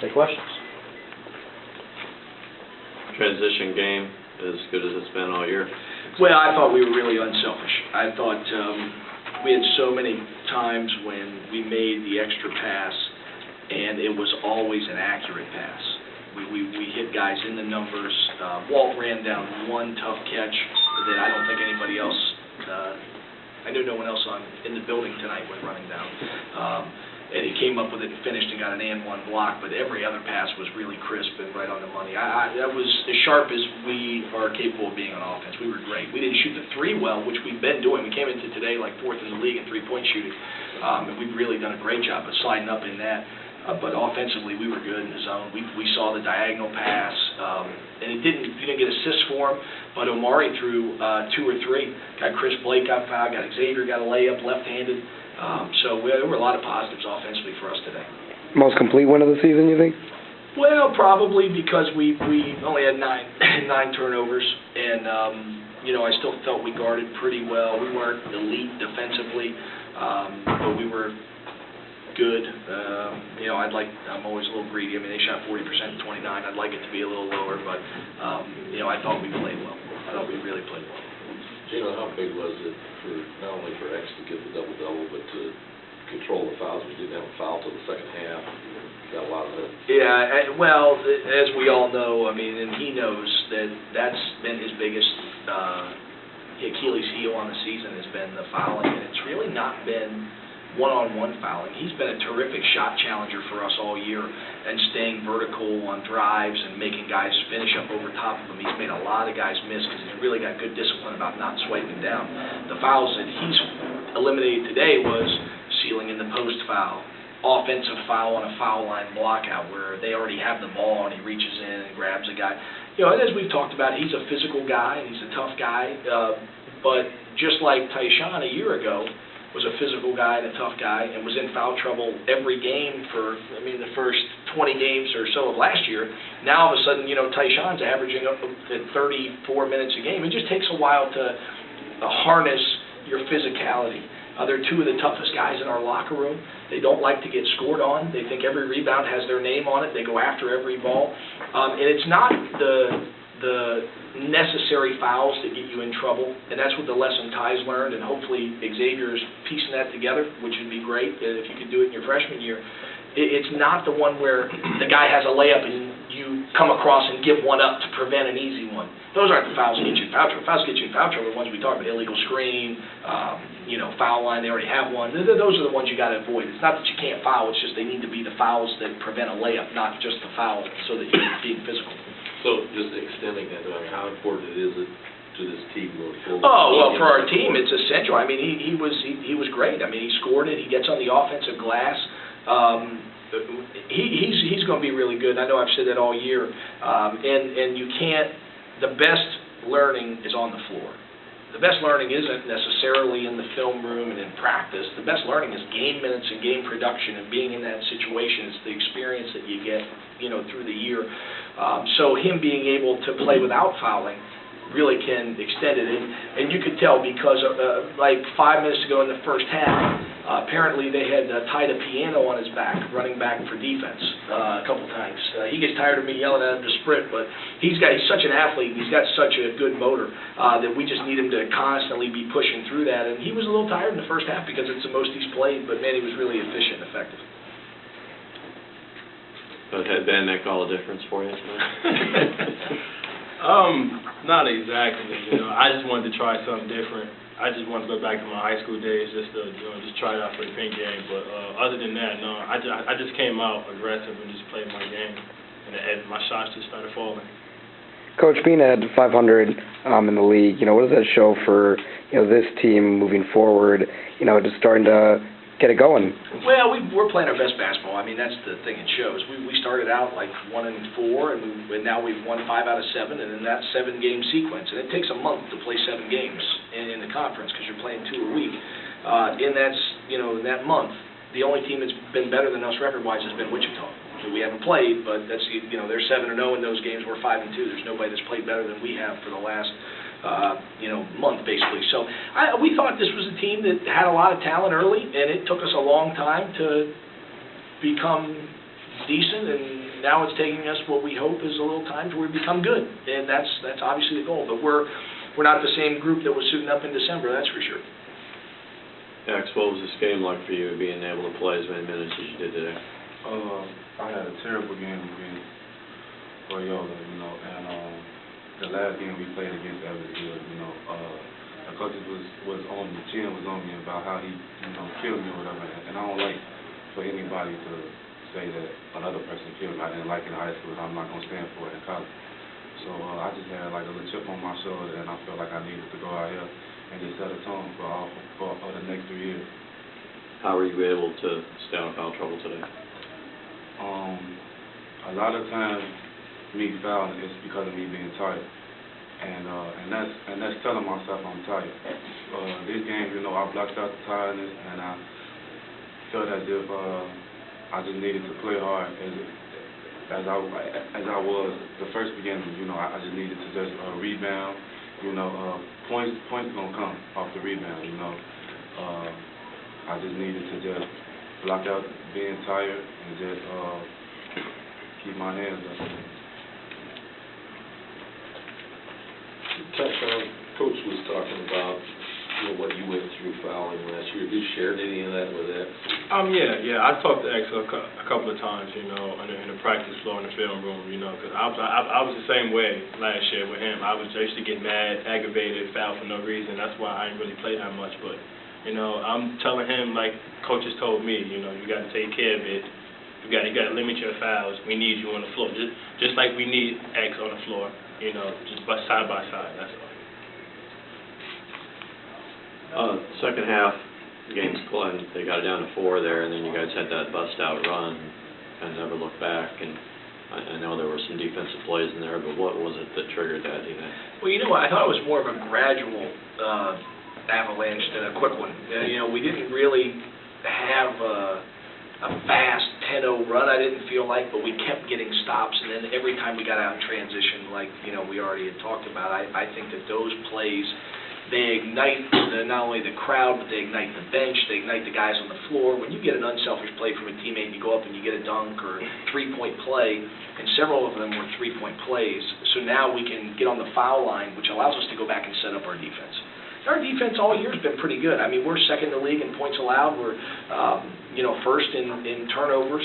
Any questions? Transition game as good as it's been all year? Well, I thought we were really unselfish. I thought we had so many times when we made the extra pass, and it was always an accurate pass. We hit guys in the numbers. Walt ran down one tough catch that I don't think anybody else, I knew no one else in the building tonight went running down. And he came up with it and finished and got an and one block, but every other pass was really crisp and right on the money. That was as sharp as we are capable of being on offense. We were great. We didn't shoot the three well, which we've been doing. We came into today like 4th in the league in three-point shooting, and we've really done a great job of sliding up in that. But offensively, we were good in the zone. We saw the diagonal pass, and you didn't get assists for him, but Omari threw 2 or 3. Got Chris Blake got fouled, got Xzavier got a layup left-handed. So there were a lot of positives offensively for us today. Most complete win of the season, you think? Well, probably because we only had nine turnovers, and I still felt we guarded pretty well. We weren't elite defensively, but we were good. I'm always a little greedy. I mean, they shot 40% in 29. I'd like it to be a little lower, but I thought we played well. I thought we really played well. Geno, how big was it for not only for X to get the double-double, but to control the fouls? We didn't have a foul till the second half. Got a lot of it. Yeah, well, as we all know, I mean, and he knows that's been his biggest Achilles heel on the season has been the fouling, and it's really not been one-on-one fouling. He's been a terrific shot challenger for us all year and staying vertical on drives and making guys finish up over top of him. He's made a lot of guys miss because he's really got good discipline about not swiping down. The fouls that he's eliminated today was sealing in the post foul, offensive foul on a foul line blockout where they already have the ball and he reaches in and grabs a guy. And as we've talked about, he's a physical guy and he's a tough guy, but just like Tyshon a year ago, was a physical guy and a tough guy and was in foul trouble every game for, the first 20 games or so of last year. Now, all of a sudden, Tyshon's averaging up at 34 minutes a game. It just takes a while to harness your physicality. They're 2 of the toughest guys in our locker room. They don't like to get scored on. They think every rebound has their name on it. They go after every ball. And it's not the necessary fouls that get you in trouble, and that's what the lesson Ty's learned, and hopefully Xzavier's piecing that together, which would be great if you could do it in your freshman year. It's not the one where the guy has a layup and you come across and give one up to prevent an easy one. Those aren't the fouls that get you in foul trouble. Fouls that get you in foul trouble are the ones we talk about: illegal screen, foul line. They already have one. Those are the ones you got to avoid. It's not that you can't foul; it's just they need to be the fouls that prevent a layup, not just the foul so that you're being physical. So just extending that, how important is it to this team going forward? Oh, well, for our team, it's essential. I mean, he was great. I mean, he scored it. He gets on the offensive glass. He's going to be really good. I know I've said that all year. And you can't. The best learning is on the floor. The best learning isn't necessarily in the film room and in practice. The best learning is game minutes and game production and being in that situation. It's the experience that you get, through the year. So him being able to play without fouling really can extend it. And you could tell because like 5 minutes ago in the first half, apparently they had tied a piano on his back, running back for defense a couple times. He gets tired of me yelling at him to sprint, but he's such an athlete, he's got such a good motor that we just need him to constantly be pushing through that. And he was a little tired in the first half because it's the most he's played, but man, he was really efficient and effective. But had Van Neck all the difference for you tonight? Not exactly. I just wanted to try something different. I just wanted to go back to my high school days just to just try it out for the pink game. But other than that, no. I just came out aggressive and just played my game, and my shots just started falling. Coach, being at 500 in the league, what does that show for this team moving forward? Just starting to get it going. Well, we're playing our best basketball. I mean, that's the thing it shows. We started out like 1-4, and now we've won 5 out of 7, and in that 7-game sequence. And it takes a month to play 7 games in the conference because you're playing 2 a week. In that month, the only team that's been better than us record-wise has been Wichita. We haven't played, but that's they're 7-0 in those games. We're 5-2. There's nobody that's played better than we have for the last month, basically. So we thought this was a team that had a lot of talent early, and it took us a long time to become decent, and now it's taking us what we hope is a little time to where we become good, and that's obviously the goal. But we're not the same group that was suiting up in December, that's for sure. X, what was this game like for you, being able to play as many minutes as you did today? I had a terrible game against Loyola, and the last game we played against Evansville, the coaches was on me, Chin was on me about how he, killed me or whatever, and I don't like for anybody to say that another person killed me. I didn't like it in high school, and I'm not going to stand for it in college. So I just had like a little chip on my shoulder, and I felt like I needed to go out here and just set a tone for the next 3 years. How were you able to stay out of foul trouble today? A lot of times me fouling is because of me being tired, and that's telling myself I'm tired. This game, I blocked out the tiredness, and I felt as if I just needed to play hard as I was the first beginning. I just needed to just rebound. Points gonna come off the rebound. I just needed to just block out being tired and just keep my hands up. Tyshon, Coach was talking about what you went through fouling last year. Have you shared any of that with X? Yeah. I talked to X a couple of times, in the practice floor, in the film room, because I was the same way last year with him. I used to get mad, aggravated, foul for no reason. That's why I didn't really play that much. But, I'm telling him, like coaches told me, you got to take care of it. You got to limit your fouls. We need you on the floor, just like we need X on the floor. Just side by side. That's all. Second half, game's close. They got it down to 4 there, and then you guys had that bust-out run and never looked back. And I know there were some defensive plays in there, but what was it that triggered that, do you think? Well, I thought it was more of a gradual avalanche than a quick one. We didn't really have a fast 10-0 run, I didn't feel like, but we kept getting stops, and then every time we got out in transition, like, we already had talked about, I think that those plays, they ignite not only the crowd, but they ignite the bench, they ignite the guys on the floor. When you get an unselfish play from a teammate, you go up and you get a dunk or three-point play, and several of them were three-point plays, so now we can get on the foul line, which allows us to go back and set up our defense. Our defense all year has been pretty good. I mean, we're second in the league in points allowed. We're, first in turnovers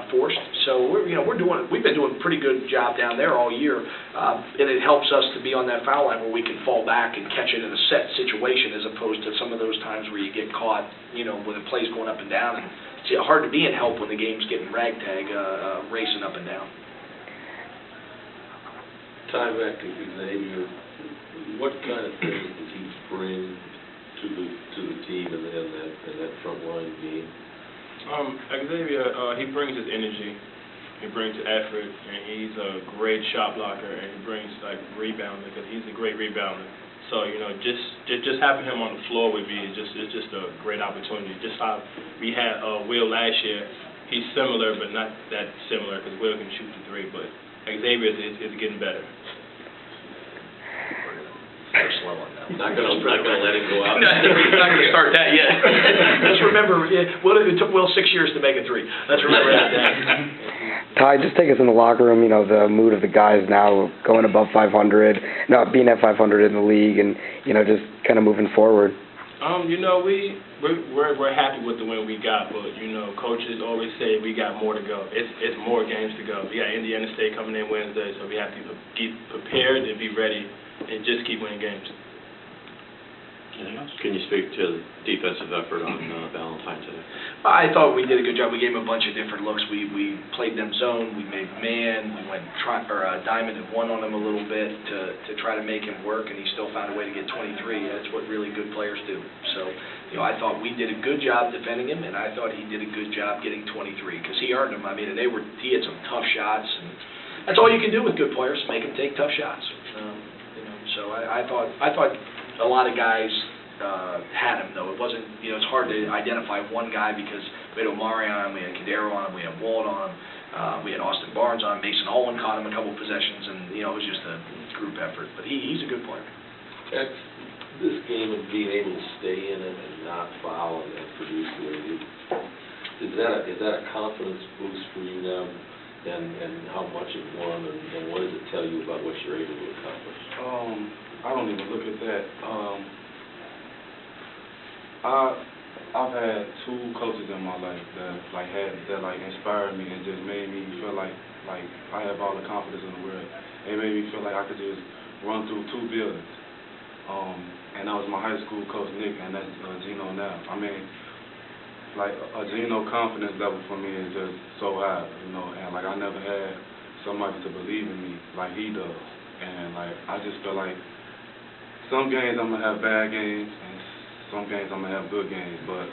forced. So we've been doing a pretty good job down there all year, and it helps us to be on that foul line where we can fall back and catch it in a set situation, as opposed to some of those times where you get caught, when the play's going up and down, and it's hard to be in help when the game's getting ragtag, racing up and down. Time back to Xzavier. What kind of things does he bring to the team in that front line game? Xzavier, he brings his energy, he brings effort, and he's a great shot blocker, and he brings rebounding, because he's a great rebounder. So just having him on the floor with me is just a great opportunity. Just how we had Will last year, he's similar but not that similar, because Will can shoot the three, but Xzavier is getting better. Slow on that. Not gonna let him go out. No, he's not going to start that yet. Let's remember, it took Will 6 years to make a three. Let's remember that. Ty, just take us in the locker room, the mood of the guys now going above 500, being at 500 in the league, and, just kind of moving forward. We're happy with the win we got, but, coaches always say we got more to go. It's more games to go. We got Indiana State coming in Wednesday, so we have to get prepared and be ready and just keep winning games. Can you speak to the defensive effort on Valentine today? I thought we did a good job. We gave him a bunch of different looks. We played them zone. We made man. We went diamond and one on him a little bit to try to make him work, and he still found a way to get 23. That's what really good players do. So, I thought we did a good job defending him, and I thought he did a good job getting 23 because he earned them. I mean, he had some tough shots, and that's all you can do with good players: make them take tough shots. So I thought a lot of guys had him, though. It wasn't, it's hard to identify one guy because we had Omari on him, we had Cadero on him, we had Walt on him, we had Austin Barnes on him, Mason Holland caught him a couple possessions, and, it was just a group effort. But he's a good player. This game of being able to stay in it and not foul and produce the way you did. Is that a confidence boost for you now, and how much it won, and what does it tell you about what you're able to accomplish? I don't even look at that. I've had two coaches in my life that inspired me and just made me feel like I have all the confidence in the world. It made me feel like I could just run through two buildings. And that was my high school coach Nick, and that's Geno now. I mean, like a Geno confidence level for me is just so high, you know, and like I never had somebody to believe in me like he does. And like I just feel like some games I'm gonna have bad games and some games I'm gonna have good games, but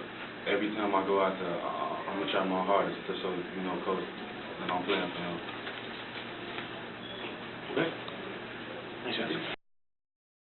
every time I go out there, I'm gonna try my hardest to show, you know, coach that I'm playing for him. Okay. Thanks, Andy.